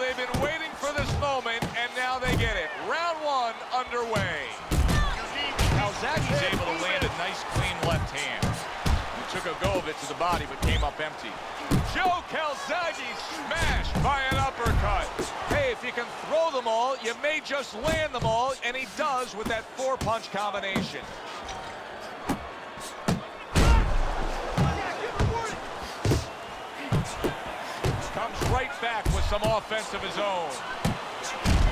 they've been waiting for this moment, and now they get it. Round one underway. Calzaghe's able to land a nice, clean left hand. He took a go of it to the body, but came up empty. Joe Calzaghe smashed by an uppercut. Hey, if you can throw them all, you may just land them all, and he does with that four-punch combination. Comes right back with some offense of his own.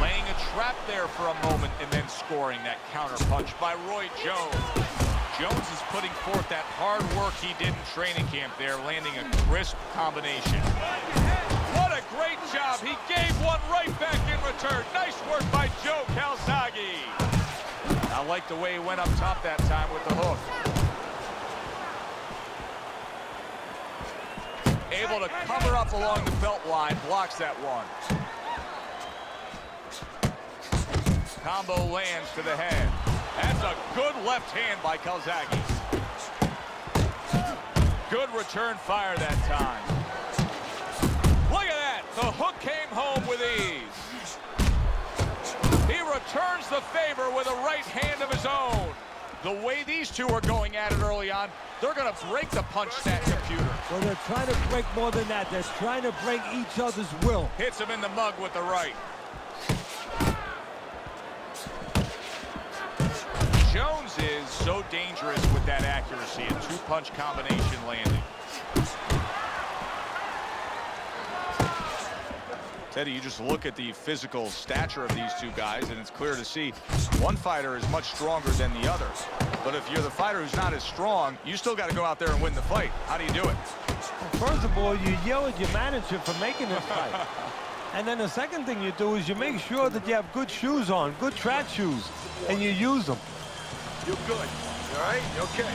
Laying a trap there for a moment and then scoring that counter punch by Roy Jones. Jones is putting forth that hard work he did in training camp there, landing a crisp combination. What a great job. He gave one right back in return. Nice work by Joe Calzaghe. I like the way he went up top that time with the hook. Able to cover up along the belt line, blocks that one. Combo lands to the head. That's a good left hand by Calzaghe. Good return fire that time. Look at that. The hook came home with ease. He returns the favor with a right hand of his own. The way these two are going at it early on, they're going to break the punch stat computer. Well, they're trying to break more than that. They're trying to break each other's will. Hits him in the mug with the right. Jones is so dangerous with that accuracy, a two-punch combination landing. Teddy, you just look at the physical stature of these two guys, and it's clear to see one fighter is much stronger than the other. But if you're the fighter who's not as strong, you still got to go out there and win the fight. How do you do it? Well, first of all, you yell at your manager for making this fight. And then the second thing you do is you make sure that you have good shoes on, good track shoes, and you use them. You're good. All right? You okay?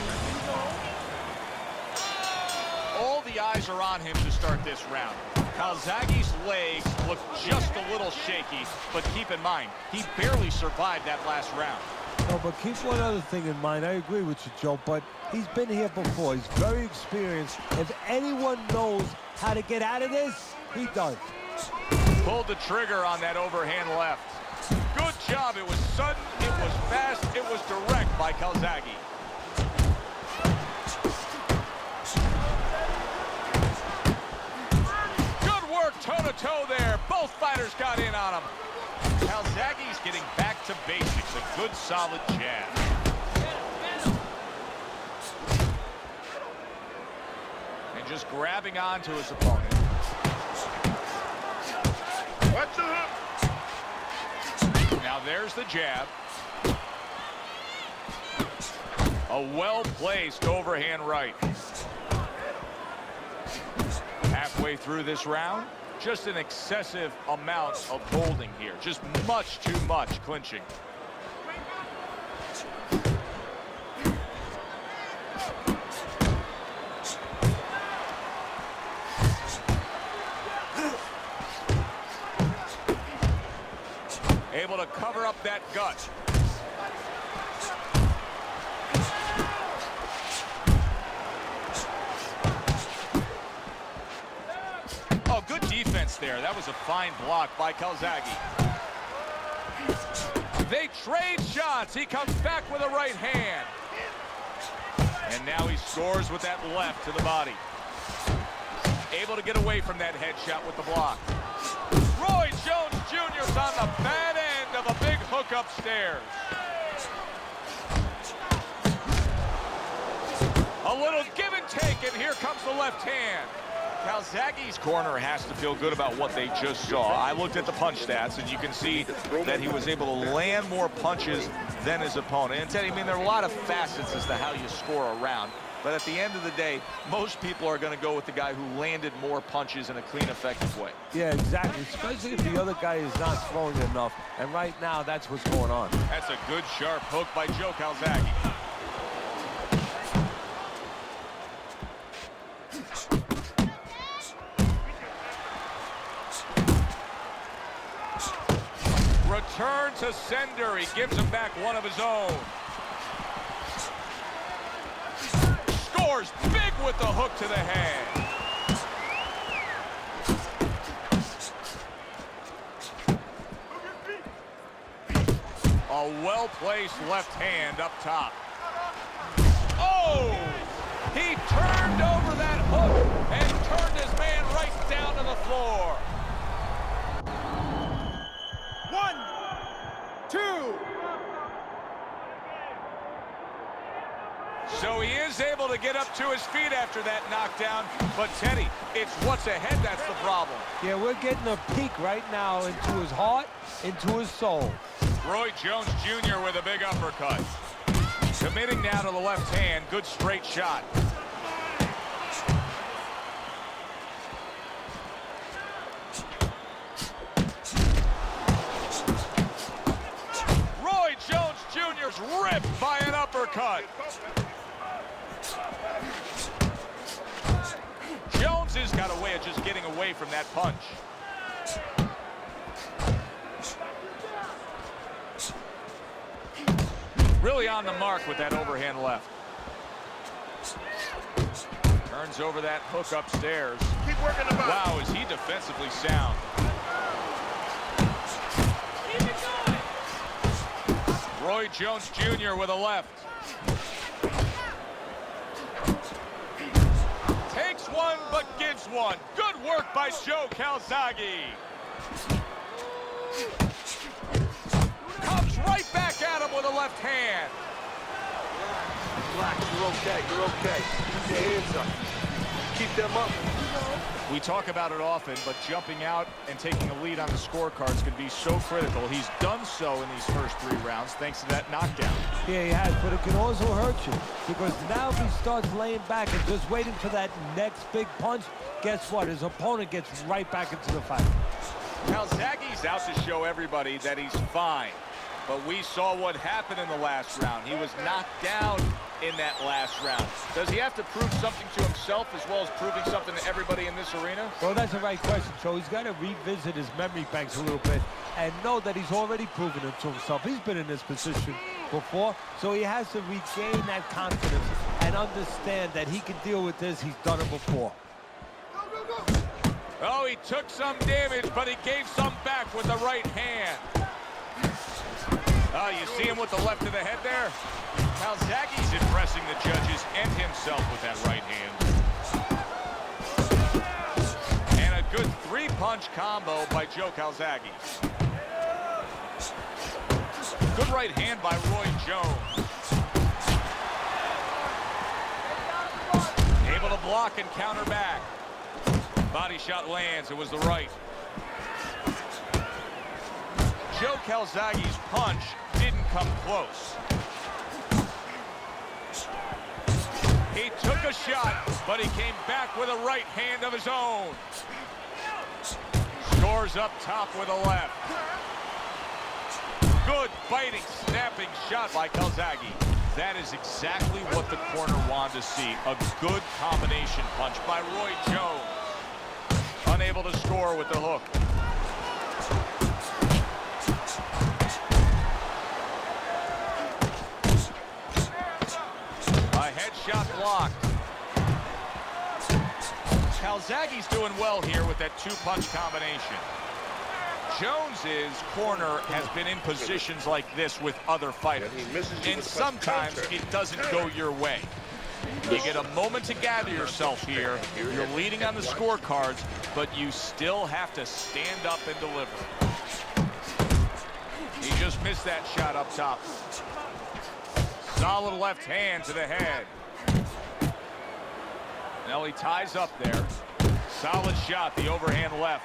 All the eyes are on him to start this round. Calzaghe's legs look just a little shaky, but keep in mind, he barely survived that last round. No, but keep one other thing in mind. I agree with you, Joe, but he's been here before. He's very experienced. If anyone knows how to get out of this, he does. Pulled the trigger on that overhand left. Good job. It was sudden, it was fast, it was direct by Calzaghe. Good work toe-to-toe there. Both fighters got in on him. Calzaghe's getting back to basics. A good, solid jab. And just grabbing on to his opponent. Watch the hook. Now there's the jab. A well-placed overhand right. Halfway through this round, just an excessive amount of holding here. Just much too much clinching. Able to cover up that gut. Oh, good defense there. That was a fine block by Calzaghe. They trade shots. He comes back with a right hand. And now he scores with that left to the body. Able to get away from that headshot with the block. Roy Jones Jr.'s on the bad end of a big hook upstairs. A little give and take, and here comes the left hand. Calzaghe's corner has to feel good about what they just saw. I looked at the punch stats, and you can see that he was able to land more punches than his opponent. And Teddy, I mean, there are a lot of facets as to how you score a round. But at the end of the day, most people are going to go with the guy who landed more punches in a clean, effective way. Yeah, exactly, especially if the other guy is not throwing enough. And right now, that's what's going on. That's a good, sharp hook by Joe Calzaghe. Return to sender. He gives him back one of his own. Scores big with the hook to the head. well-placed left hand up top. Oh! He turned over that hook and turned his man right down to the floor. 1, 2. So he is able to get up to his feet after that knockdown. But, Teddy, it's what's ahead that's the problem. Yeah, we're getting a peek right now into his heart, into his soul. Roy Jones Jr. with a big uppercut. Committing now to the left hand. Good straight shot. Roy Jones Jr.'s ripped by an uppercut. Jones has got a way of just getting away from that punch. Really on the mark with that overhand left. Turns over that hook upstairs. Keep working the body. Wow, is he defensively sound. Roy Jones Jr. with a left. Takes one, but gives one. Good work by Joe Calzaghe. Comes right back at him with a left hand. Relax, you're okay, you're okay. Keep your hands up. Keep them up. We talk about it often, but jumping out and taking a lead on the scorecards can be so critical. He's done so in these first 3 rounds thanks to that knockdown. Yeah, he has, but it can also hurt you because now if he starts laying back and just waiting for that next big punch, guess what? His opponent gets right back into the fight. Calzaghe's out to show everybody that he's fine. But we saw what happened in the last round. He was knocked down in that last round. Does he have to prove something to himself as well as proving something to everybody in this arena? Well, that's the right question. So he's got to revisit his memory banks a little bit and know that he's already proven it to himself. He's been in this position before, so he has to regain that confidence and understand that he can deal with this. He's done it before. Oh, he took some damage, but he gave some back with the right hand. Oh, you see him with the left of the head there? Calzaghe's impressing the judges and himself with that right hand. And a good 3-punch combo by Joe Calzaghe. Good right hand by Roy Jones. Able to block and counter back. Body shot lands. It was the right. Joe Calzaghe's punch didn't come close. He took a shot, but he came back with a right hand of his own. Scores up top with a left. Good biting, snapping shot by Calzaghe. That is exactly what the corner wanted to see. A good combination punch by Roy Jones. Unable to score with the hook. Headshot blocked. Calzaghe's doing well here with that 2-punch combination. Jones's corner has been in positions like this with other fighters, and sometimes it doesn't go your way. You get a moment to gather yourself here. You're leading on the scorecards, but you still have to stand up and deliver. He just missed that shot up top. Solid left hand to the head. Now he ties up there. Solid shot, the overhand left.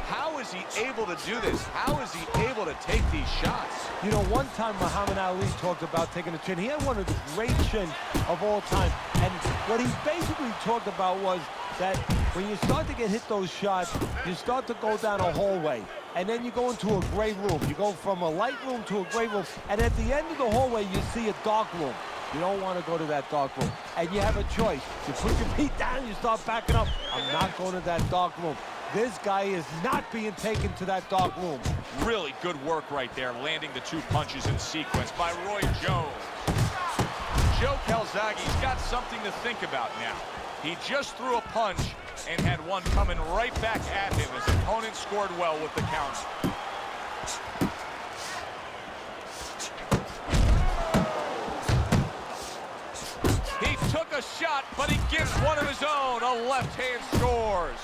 How is he able to do this? How is he able to take these shots? You know, one time Muhammad Ali talked about taking a chin. He had one of the great chins of all time. And what he basically talked about was that when you start to get hit those shots, you start to go down a hallway. And then you go into a gray room. You go from a light room to a gray room. And at the end of the hallway, you see a dark room. You don't want to go to that dark room. And you have a choice. You put your feet down, you start backing up. I'm not going to that dark room. This guy is not being taken to that dark room. Really good work right there, landing the 2 punches in sequence by Roy Jones. Joe Calzaghe's got something to think about now. He just threw a punch and had one coming right back at him. His opponent scored well with the counter. a shot, but he gives one of his own. A left hand scores.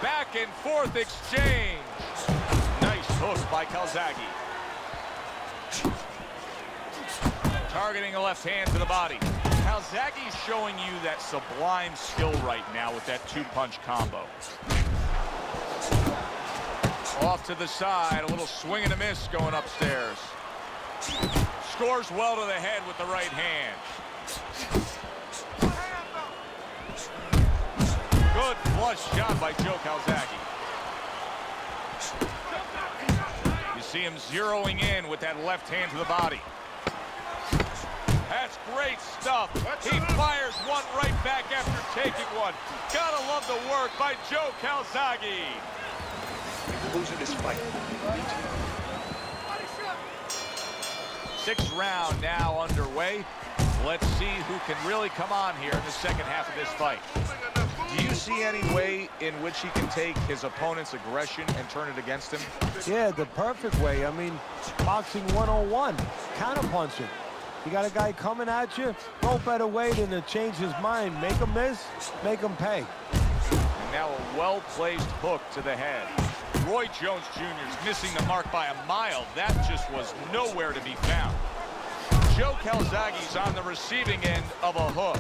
Back and forth exchange. Nice hook by Calzaghe. Targeting a left hand to the body. Calzaghe's showing you that sublime skill right now with that two-punch combo. Off to the side, a little swing and a miss going upstairs. Scores well to the head with the right hand. Good flush shot by Joe Calzaghe. You see him zeroing in with that left hand to the body. That's great stuff. He fires one right back after taking one. Gotta love the work by Joe Calzaghe. Losing this fight. Sixth round now underway. Let's see who can really come on here in the second half of this fight. Do you see any way in which he can take his opponent's aggression and turn it against him? Yeah, the perfect way. I mean, boxing 101, counterpunching. You got a guy coming at you, no better way than to change his mind. Make him miss, make him pay. And now a well-placed hook to the head. Roy Jones Jr. is missing the mark by a mile. That just was nowhere to be found. Joe Calzaghe's on the receiving end of a hook.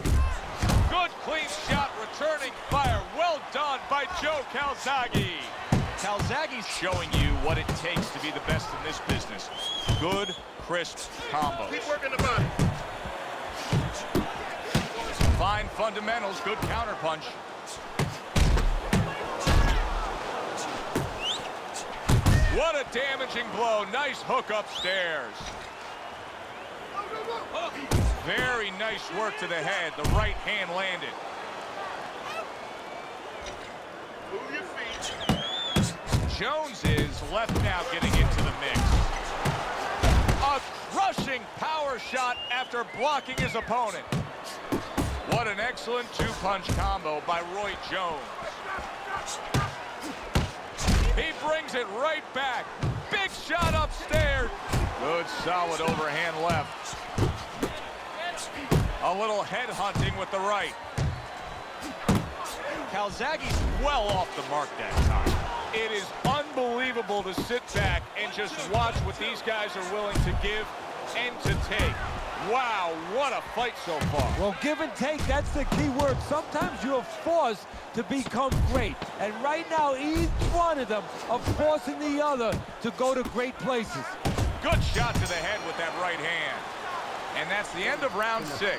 Good clean shot, returning fire. Well done by Joe Calzaghe. Calzaghe's showing you what it takes to be the best in this business. Good, crisp combos. Keep working the body. Fine fundamentals, good counterpunch. What a damaging blow. Nice hook upstairs. Very nice work to the head. The right hand landed. Move your feet. Jones is left now getting into the mix. A crushing power shot after blocking his opponent. What an excellent two-punch combo by Roy Jones. He brings it right back. Big shot upstairs. Good solid overhand left. A little head hunting with the right. Calzaghe's well off the mark that time. It is unbelievable to sit back and just watch what these guys are willing to give and to take. Wow, what a fight so far. Well, give and take, that's the key word. Sometimes you're forced to become great. And right now, each one of them are forcing the other to go to great places. Good shot to the head with that right hand. And that's the end of round 6.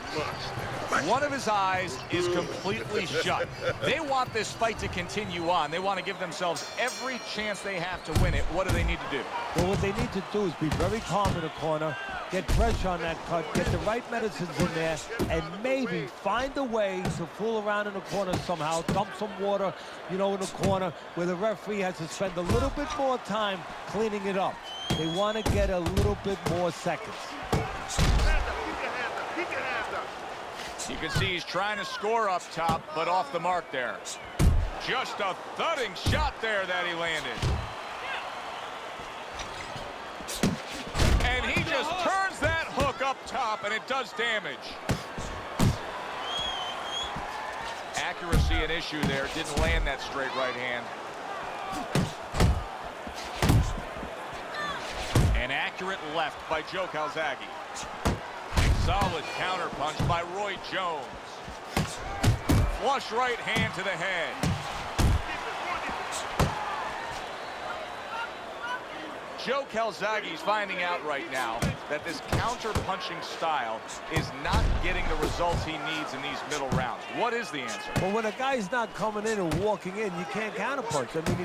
One of his eyes is completely shut. They want this fight to continue on. They want to give themselves every chance they have to win it. What do they need to do? Well, what they need to do is be very calm in the corner, get pressure on that cut, get the right medicines in there, and maybe find a way to fool around in the corner somehow, dump some water, you know, in the corner where the referee has to spend a little bit more time cleaning it up. They want to get a little bit more seconds. You can see he's trying to score up top, but off the mark there. Just a thudding shot there that he landed. And he just turns that hook up top, and it does damage. Accuracy an issue there. Didn't land that straight right hand. An accurate left by Joe Calzaghe. Solid counterpunch by Roy Jones. Flush right hand to the head. Joe Calzaghe's finding out right now that this counter-punching style is not getting the results he needs in these middle rounds. What is the answer? Well, when a guy's not coming in and walking in, you can't counterpunch. I mean,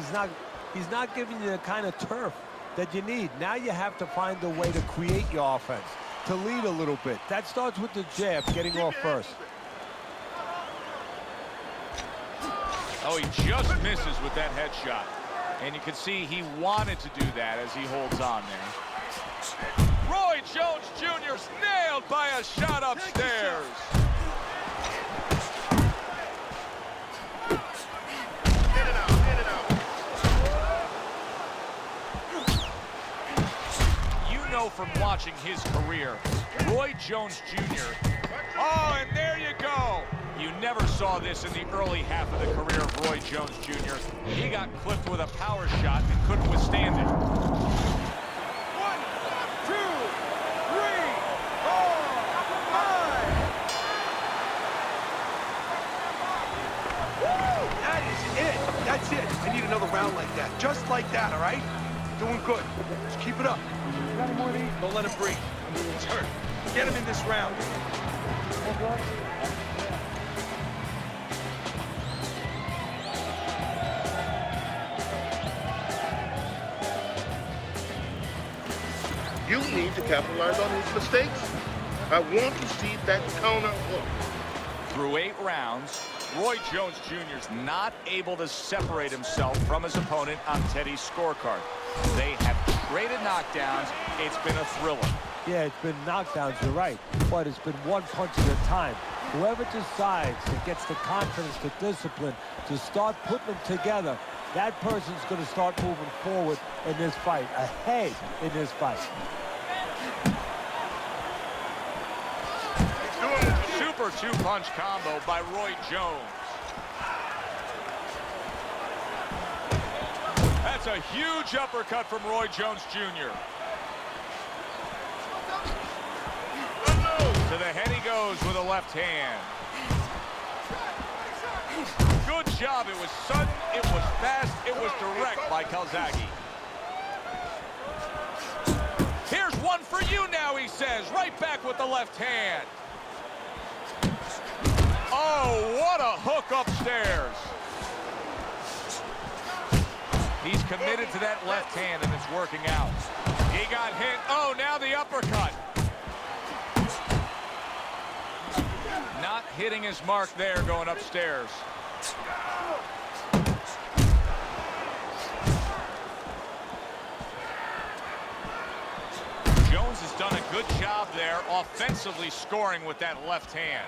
he's not giving you the kind of turf that you need. Now you have to find a way to create your offense, to lead a little bit. That starts with the jab, getting off first. Oh, he just misses with that headshot. And you can see he wanted to do that as he holds on there. Roy Jones Jr.'s nailed by a shot upstairs. Get it out, get it out. You know from watching his career, Roy Jones Jr. Oh, and there you go. go. You never saw this in the early half of the career of Roy Jones Jr. He got clipped with a power shot and couldn't withstand it. 1, 2, 3, 4, 5. That is it. That's it. I need another round like that. Just like that, all right? Doing good. Just keep it up. Don't let him breathe. He's hurt. Get him in this round. You need to capitalize on his mistakes. I want to see that counter hook. Through 8 rounds, Roy Jones Jr. is not able to separate himself from his opponent on Teddy's scorecard. They have traded knockdowns. It's been a thriller. Yeah, it's been knockdowns, you're right. But it's been one punch at a time. Whoever decides and gets the confidence, the discipline to start putting them together, that person's going to start moving forward in this fight, ahead in this fight. Super 2-punch combo by Roy Jones. That's a huge uppercut from Roy Jones Jr. To the head he goes with a left hand. Good job. It was sudden, it was fast, it was direct by Calzaghe. Here's one for you now, he says. Right back with the left hand. Oh, what a hook upstairs. He's committed to that left hand, and it's working out. He got hit. Oh, now the uppercut. Not hitting his mark there, going upstairs. Jones has done a good job there, offensively scoring with that left hand.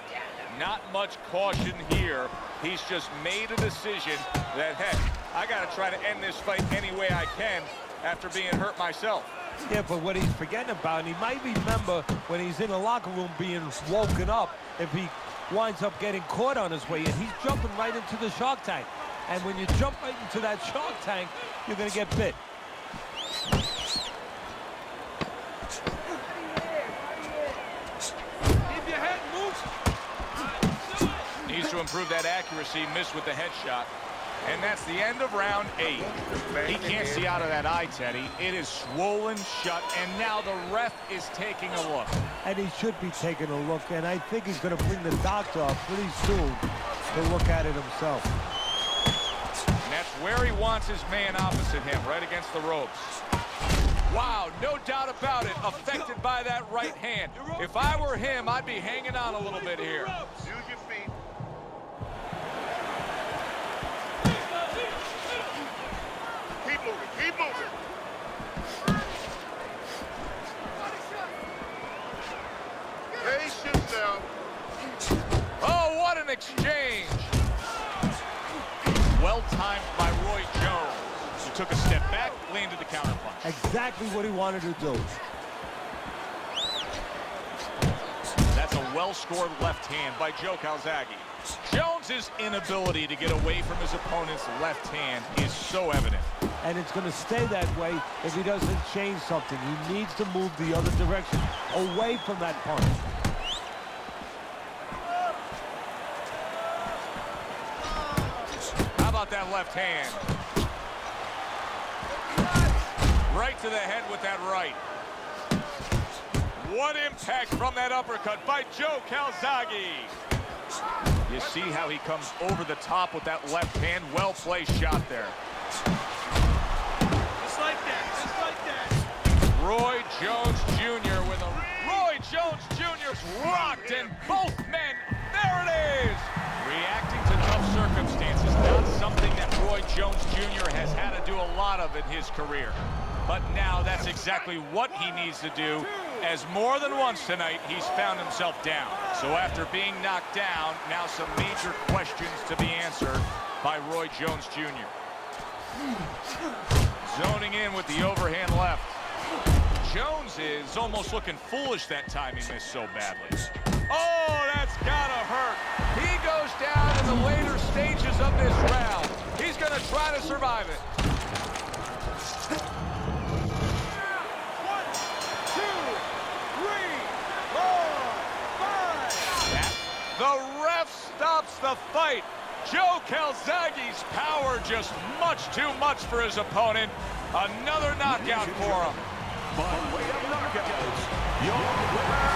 Not much caution here. He's just made a decision that, hey, I got to try to end this fight any way I can after being hurt myself. Yeah, but what he's forgetting about, and he might remember when he's in the locker room being woken up, if he winds up getting caught on his way in, he's jumping right into the shark tank. And when you jump right into that shark tank, you're going to get bit. Keep your head moved. Needs to improve that accuracy, missed with the headshot. And that's the end of round 8. He can't see out of that eye, Teddy. It is swollen shut, and now the ref is taking a look. And he should be taking a look, and I think he's going to bring the doctor up pretty soon to look at it himself. And that's where he wants his man opposite him, right against the ropes. Wow, no doubt about it, affected by that right hand. If I were him, I'd be hanging on a little bit here. Use your feet. Keep moving, keep moving. Patience now. Oh, what an exchange. Well timed by Roy Jones. He took a step back, landed the counterpunch. Exactly what he wanted to do. That's a well-scored left hand by Joe Calzaghe. Jones's inability to get away from his opponent's left hand is so evident. And it's going to stay that way if he doesn't change something. He needs to move the other direction, away from that punch. How about that left hand? Right to the head with that right. What impact from that uppercut by Joe Calzaghe. You see how he comes over the top with that left hand. Well-placed shot there. Just like that, just like that. Roy Jones Jr. with a... Roy Jones Jr.'s rocked, and both men, there it is! Reacting to tough circumstances, not something that Roy Jones Jr. has had to do a lot of in his career. But now that's exactly what he needs to do, as more than once tonight he's found himself down. So after being knocked down, now some major questions to be answered by Roy Jones Jr. Zoning in with the overhand left. Jones is almost looking foolish that time he missed so badly. Oh, that's gotta hurt. the later stages of this round. He's going to try to survive it. 1, 2, 3, 4, 5. The ref stops the fight. Joe Calzaghe's power just much too much for his opponent. Another knockout for him. By way of knockouts, your winner,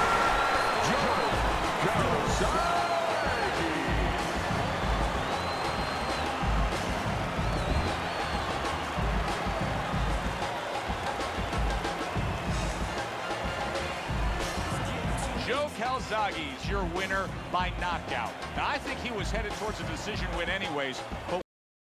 Joe Calzaghe. Joe Calzaghe's your winner by knockout. Now, I think he was headed towards a decision win anyways, but